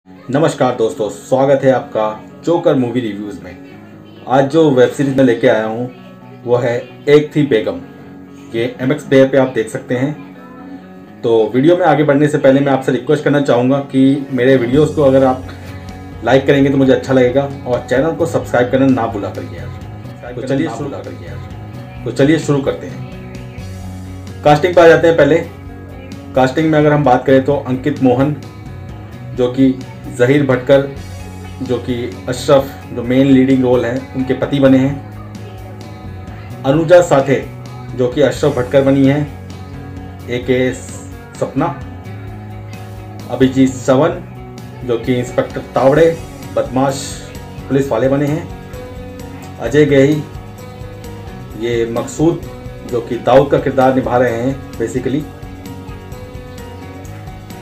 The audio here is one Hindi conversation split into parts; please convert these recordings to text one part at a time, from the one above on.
नमस्कार दोस्तों, स्वागत है आपका जोकर मूवी रिव्यूज़ में। आज जो वेब सीरीज़ में लेके आया हूँ वो है एक थी बेगम। ये MX प्लेयर पे आप देख सकते हैं। तो वीडियो में आगे बढ़ने से पहले मैं आपसे रिक्वेस्ट करना चाहूँगा कि मेरे वीडियोस को अगर आप लाइक करेंगे तो मुझे अच्छा लगेगा और चैनल को सब्सक्राइब करना ना भूला करिए यार। तो चलिए शुरू करते हैं। कास्टिंग पर आ जाते हैं। पहले कास्टिंग में अगर हम बात करें तो अंकित मोहन जो कि ज़हीर भटकर जो कि अशरफ जो मेन लीडिंग रोल है उनके पति बने हैं। अनुजा साठे जो कि अशरफ भटकर बनी है AK सपना। अभिजीत चवन जो कि इंस्पेक्टर तावड़े बदमाश पुलिस वाले बने हैं। अजय गही ये मकसूद जो कि दाऊद का किरदार निभा रहे हैं बेसिकली।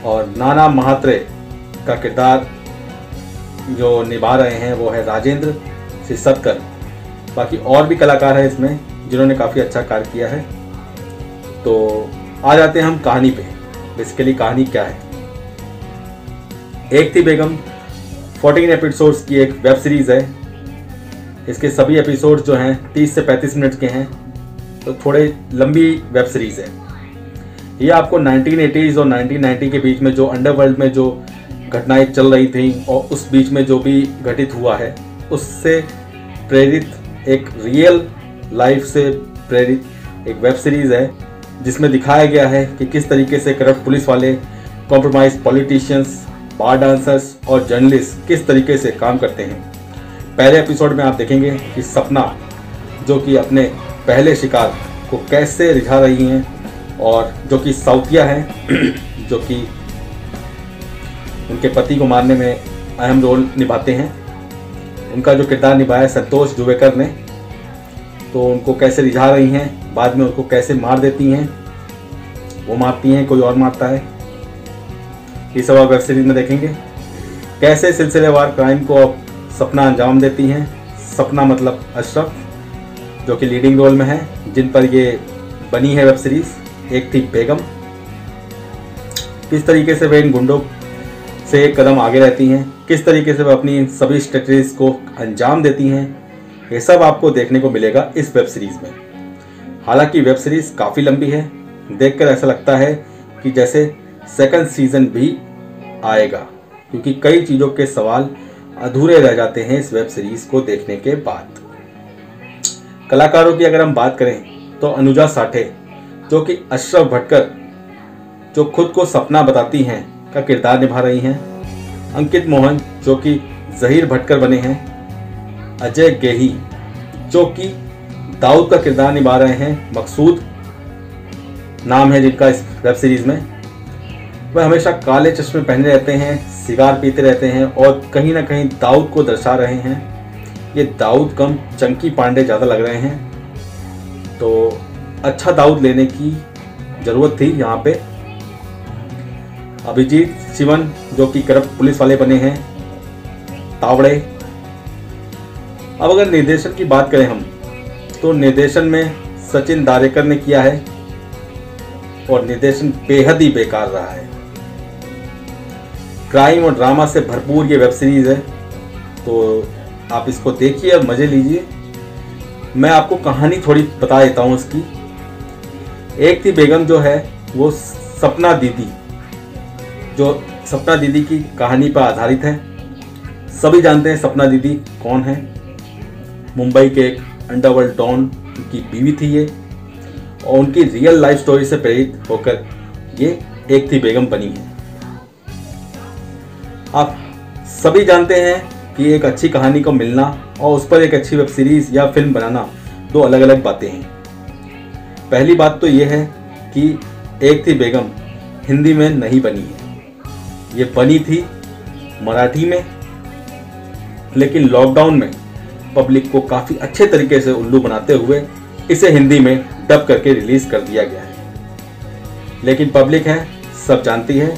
और नाना महात्रे का किरदार जो निभा रहे हैं वो है राजेंद्र सिसरकर। बाकी और भी कलाकार हैं इसमें जिन्होंने काफ़ी अच्छा कार्य किया है। तो आ जाते हैं हम कहानी पे। बेसिकली कहानी क्या है? एक थी बेगम 14 एपिसोड्स की एक वेब सीरीज़ है। इसके सभी एपिसोड्स जो हैं 30 से 35 मिनट के हैं, तो थोड़े लंबी वेब सीरीज़ है। ये आपको 1980s और 1990 के बीच में जो अंडरवर्ल्ड में जो घटनाएं चल रही थी और उस बीच में जो भी घटित हुआ है उससे प्रेरित एक रियल लाइफ से प्रेरित एक वेब सीरीज़ है, जिसमें दिखाया गया है कि किस तरीके से करप्ट पुलिस वाले, कॉम्प्रोमाइज पॉलिटिशियंस, बार डांसर्स और जर्नलिस्ट किस तरीके से काम करते हैं। पहले एपिसोड में आप देखेंगे कि सपना जो कि अपने पहले शिकार को कैसे रिझा रही हैं और जो कि साउथिया हैं जो कि उनके पति को मारने में अहम रोल निभाते हैं। उनका जो किरदार निभाया संतोष जुवेकर ने, तो उनको कैसे रिझा रही हैं, बाद में उनको कैसे मार देती हैं, वो मारती हैं कोई और मारता है, ये सब आप वेब सीरीज में देखेंगे। कैसे सिलसिलेवार क्राइम को अब सपना अंजाम देती हैं। सपना मतलब अशरफ जो कि लीडिंग रोल में है, जिन पर ये बनी है वेब सीरीज एक थी बेगम। किस तरीके से वे इन गुंडों से एक कदम आगे रहती हैं, किस तरीके से वह अपनी सभी स्ट्रेटजीज को अंजाम देती हैं, ये सब आपको देखने को मिलेगा इस वेब सीरीज़ में। हालांकि वेब सीरीज़ काफ़ी लंबी है, देखकर ऐसा लगता है कि जैसे सेकंड सीज़न भी आएगा, क्योंकि कई चीज़ों के सवाल अधूरे रह जाते हैं इस वेब सीरीज़ को देखने के बाद। कलाकारों की अगर हम बात करें तो अनुजा साठे जो कि अशरफ भटकर जो खुद को सपना बताती हैं का किरदार निभा रही हैं। अंकित मोहन जो कि ज़हीर भटकर बने हैं। अजय गेही जो कि दाऊद का किरदार निभा रहे हैं, मकसूद नाम है जिनका इस वेब सीरीज़ में। वह हमेशा काले चश्मे पहने रहते हैं, सिगार पीते रहते हैं और कहीं ना कहीं दाऊद को दर्शा रहे हैं। ये दाऊद कम चंकी पांडे ज़्यादा लग रहे हैं, तो अच्छा दाऊद लेने की ज़रूरत थी यहाँ पे। अभिजीत चिवन जो कि करप्ट पुलिस वाले बने हैं, तावड़े। अब अगर निर्देशन की बात करें हम, तो निर्देशन में सचिन दारेकर ने किया है और निर्देशन बेहद ही बेकार रहा है। क्राइम और ड्रामा से भरपूर ये वेब सीरीज़ है, तो आप इसको देखिए और मज़े लीजिए। मैं आपको कहानी थोड़ी बता देता हूँ इसकी। एक थी बेगम जो है वो सपना दीदी की कहानी पर आधारित है। सभी जानते हैं सपना दीदी कौन है। मुंबई के एक अंडरवर्ल्ड डॉन की बीवी थी ये, और उनकी रियल लाइफ स्टोरी से प्रेरित होकर ये एक थी बेगम बनी है। आप सभी जानते हैं कि एक अच्छी कहानी को मिलना और उस पर एक अच्छी वेब सीरीज या फिल्म बनाना दो अलग अलग बातें हैं। पहली बात तो ये है कि एक थी बेगम हिंदी में नहीं बनी है, ये बनी थी मराठी में, लेकिन लॉकडाउन में पब्लिक को काफ़ी अच्छे तरीके से उल्लू बनाते हुए इसे हिंदी में डब करके रिलीज़ कर दिया गया है। लेकिन पब्लिक है, सब जानती है।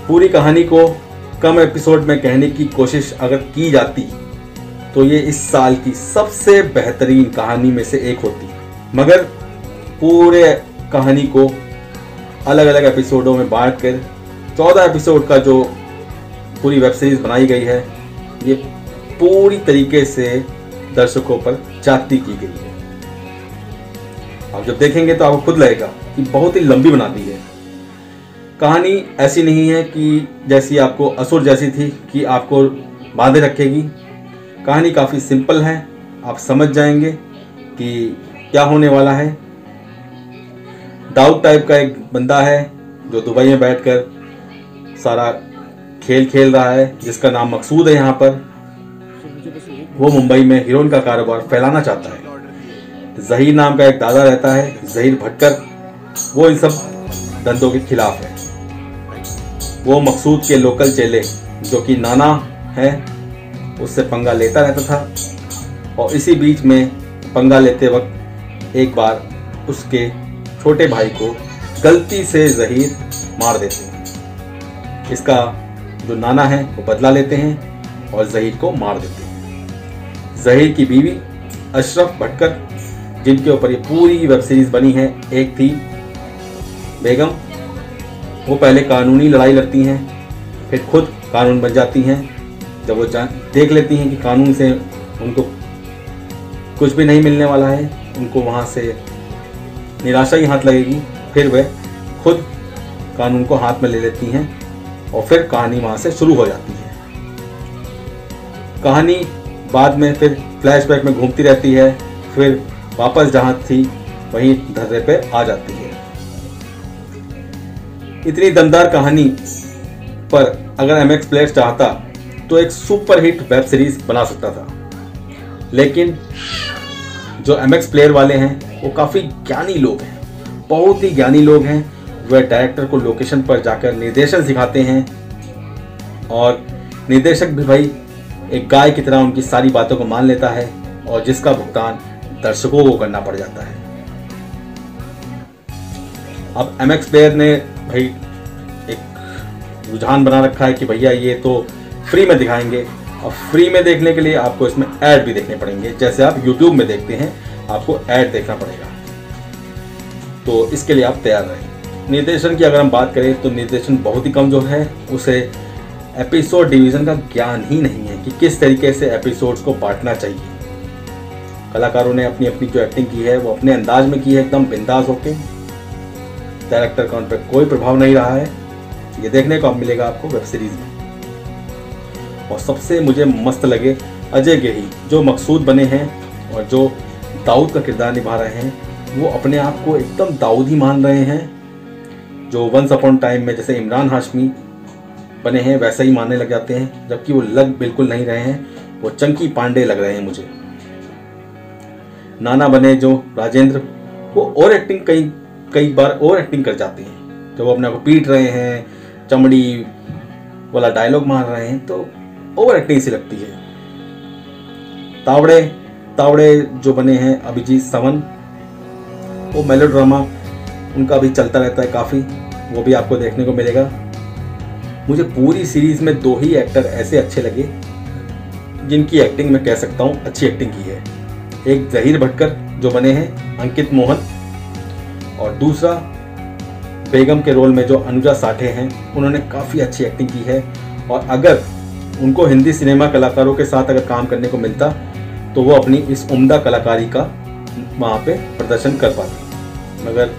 पूरी कहानी को कम एपिसोड में कहने की कोशिश अगर की जाती तो ये इस साल की सबसे बेहतरीन कहानी में से एक होती, मगर पूरे कहानी को अलग अलग एपिसोडों में बांट कर 14 एपिसोड का जो पूरी वेब सीरीज बनाई गई है, ये पूरी तरीके से दर्शकों पर जाती की गई है। आप जब देखेंगे तो आपको खुद लगेगा कि बहुत ही लंबी बना दी है। कहानी ऐसी नहीं है कि जैसी आपको असुर जैसी थी कि आपको बांधे रखेगी। कहानी काफ़ी सिंपल है, आप समझ जाएंगे कि क्या होने वाला है। दाऊद टाइप का एक बंदा है जो दुबई में बैठकर सारा खेल खेल रहा है, जिसका नाम मकसूद है। यहाँ पर वो मुंबई में हीरोइन का कारोबार फैलाना चाहता है। ज़हीर नाम का एक दादा रहता है, ज़हीर भटकर, वो इन सब धंधों के खिलाफ है। वो मकसूद के लोकल चेले जो कि नाना है, उससे पंगा लेता रहता था। और इसी बीच में पंगा लेते वक्त एक बार उसके छोटे भाई को गलती से ज़हीर मार देते हैं। इसका जो नाना है वो बदला लेते हैं और ज़हीर को मार देते हैं। ज़हीर की बीवी अशरफ भटकर, जिनके ऊपर ये पूरी वेब सीरीज बनी है, एक थी बेगम। वो पहले कानूनी लड़ाई लड़ती हैं, फिर खुद कानून बन जाती हैं। जब वो देख लेती हैं कि कानून से उनको कुछ भी नहीं मिलने वाला है, उनको वहाँ से निराशा ही हाथ लगेगी, फिर वह खुद कानून को हाथ में ले लेती हैं और फिर कहानी वहाँ से शुरू हो जाती है। कहानी बाद में फिर फ्लैशबैक में घूमती रहती है, फिर वापस जहाँ थी वहीं धर्रे पे आ जाती है। इतनी दमदार कहानी पर अगर MX प्लेयर्स चाहता तो एक सुपर हिट वेब सीरीज बना सकता था, लेकिन जो MX प्लेयर वाले हैं वो काफ़ी ज्ञानी लोग हैं, बहुत ही ज्ञानी लोग हैं। वह डायरेक्टर को लोकेशन पर जाकर निर्देशन सिखाते हैं और निर्देशक भी भाई एक गाय की तरह उनकी सारी बातों को मान लेता है और जिसका भुगतान दर्शकों को करना पड़ जाता है। अब MX प्लेयर ने भाई एक रुझान बना रखा है कि भैया ये तो फ्री में दिखाएंगे, और फ्री में देखने के लिए आपको इसमें ऐड भी देखने पड़ेंगे। जैसे आप YouTube में देखते हैं, आपको ऐड देखना पड़ेगा, तो इसके लिए आप तैयार रहें। निर्देशन की अगर हम बात करें तो निर्देशन बहुत ही कमजोर है। उसे एपिसोड डिवीज़न का ज्ञान ही नहीं है कि किस तरीके से एपिसोड्स को बांटना चाहिए। कलाकारों ने अपनी अपनी जो एक्टिंग की है वो अपने अंदाज में की है, एकदम बिंदास होके। डायरेक्टर का उन पर कोई प्रभाव नहीं रहा है। ये देखने को अब मिलेगा आपको वेब सीरीज में। और सबसे मुझे मस्त लगे अजय गिरी, जो मकसूद बने हैं और जो दाऊद का किरदार निभा रहे हैं, वो अपने आप को एकदम दाऊद ही मान रहे हैं। जो वंस अपॉन टाइम में जैसे इमरान हाशमी बने हैं वैसा ही मानने लग जाते हैं, जबकि वो लग बिल्कुल नहीं रहे हैं, वो चंकी पांडे लग रहे हैं मुझे। नाना बने जो राजेंद्र, वो और एक्टिंग कई बार और एक्टिंग कर जाते हैं। जब वो अपने को पीट रहे हैं, चमड़ी वाला डायलॉग मार रहे हैं, तो ओवर एक्टिंग सी लगती है। तावड़े जो बने हैं अभिजीत सावंत, वो मेलोड्रामा उनका भी चलता रहता है काफ़ी, वो भी आपको देखने को मिलेगा। मुझे पूरी सीरीज में 2 ही एक्टर ऐसे अच्छे लगे जिनकी एक्टिंग मैं कह सकता हूँ अच्छी एक्टिंग की है। एक ज़हीर भटकर जो बने हैं अंकित मोहन, और दूसरा बेगम के रोल में जो अनुजा साठे हैं, उन्होंने काफ़ी अच्छी एक्टिंग की है। और अगर उनको हिंदी सिनेमा कलाकारों के साथ अगर काम करने को मिलता तो वो अपनी इस उम्दा कलाकारी का वहाँ पे प्रदर्शन कर पाते, मगर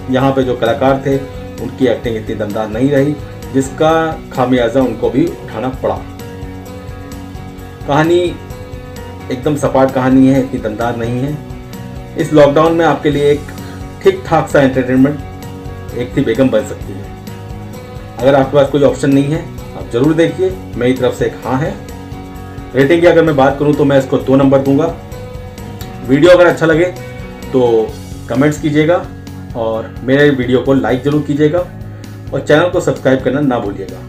यहाँ पे जो कलाकार थे उनकी एक्टिंग इतनी दमदार नहीं रही, जिसका खामियाजा उनको भी उठाना पड़ा। कहानी एकदम सपाट कहानी है, इतनी दमदार नहीं है। इस लॉकडाउन में आपके लिए एक ठीक ठाक सा एंटरटेनमेंट एक थी बेगम बन सकती है। अगर आपके पास कोई ऑप्शन नहीं है, आप जरूर देखिए। मेरी तरफ से एक हाँ है। रेटिंग की अगर मैं बात करूं तो मैं इसको 2 नंबर दूंगा। वीडियो अगर अच्छा लगे तो कमेंट्स कीजिएगा और मेरे वीडियो को लाइक जरूर कीजिएगा और चैनल को सब्सक्राइब करना ना भूलिएगा।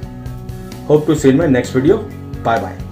Hope to see in my next video. Bye bye.